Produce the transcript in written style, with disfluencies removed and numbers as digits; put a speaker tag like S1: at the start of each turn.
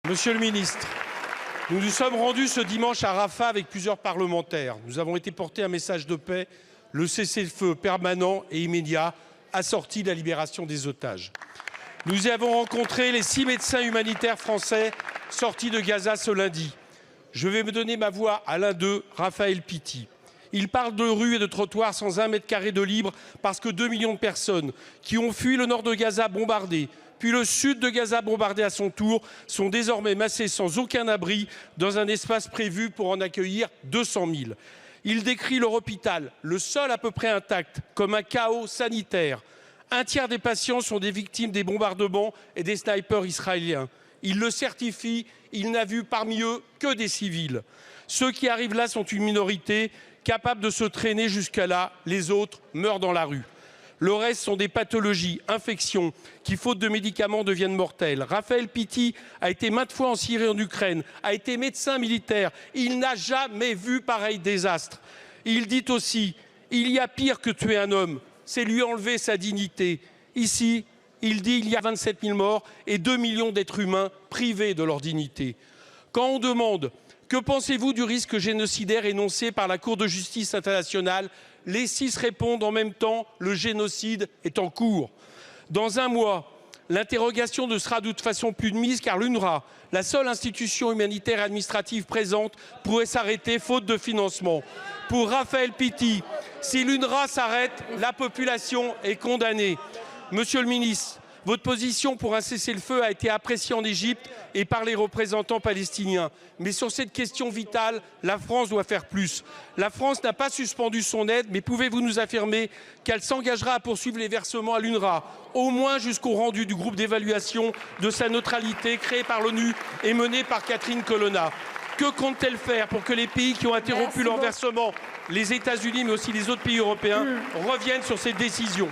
S1: Monsieur le ministre, nous nous sommes rendus ce dimanche à Rafah avec plusieurs parlementaires. Nous avons été porter un message de paix, le cessez-le-feu permanent et immédiat, assorti de la libération des otages. Nous y avons rencontré les 6 médecins humanitaires français sortis de Gaza ce lundi. Je vais me donner ma voix à l'un d'eux, Raphaël Pitti. Il parle de rues et de trottoirs sans 1 mètre carré de libre parce que 2 millions de personnes qui ont fui le nord de Gaza bombardé, puis le sud de Gaza bombardé à son tour, sont désormais massés sans aucun abri dans un espace prévu pour en accueillir 200 000. Il décrit leur hôpital, le seul à peu près intact, comme un chaos sanitaire. 1/3 des patients sont des victimes des bombardements et des snipers israéliens. Il le certifie, il n'a vu parmi eux que des civils. Ceux qui arrivent là sont une minorité, capable de se traîner jusqu'à là, les autres meurent dans la rue. Le reste sont des pathologies, infections, qui faute de médicaments deviennent mortelles. Raphaël Pitti a été maintes fois en Syrie et en Ukraine, a été médecin militaire. Il n'a jamais vu pareil désastre. Il dit aussi, il y a pire que tuer un homme, c'est lui enlever sa dignité. Ici, il dit, il y a 27 000 morts et 2 millions d'êtres humains privés de leur dignité. Quand on demande « Que pensez-vous du risque génocidaire énoncé par la Cour de justice internationale ?» les 6 répondent en même temps « Le génocide est en cours ». Dans un mois, l'interrogation ne sera de toute façon plus de mise car l'UNRWA, la seule institution humanitaire et administrative présente, pourrait s'arrêter faute de financement. Pour Raphaël Pitti, si l'UNRWA s'arrête, la population est condamnée. Monsieur le ministre, votre position pour un cessez-le-feu a été appréciée en Égypte et par les représentants palestiniens. Mais sur cette question vitale, la France doit faire plus. La France n'a pas suspendu son aide, mais pouvez-vous nous affirmer qu'elle s'engagera à poursuivre les versements à l'UNRWA, au moins jusqu'au rendu du groupe d'évaluation de sa neutralité créé par l'ONU et mené par Catherine Colonna? Que compte-t-elle faire pour que les pays qui ont interrompu leur versement, les États-Unis mais aussi les autres pays européens, reviennent sur cette décision?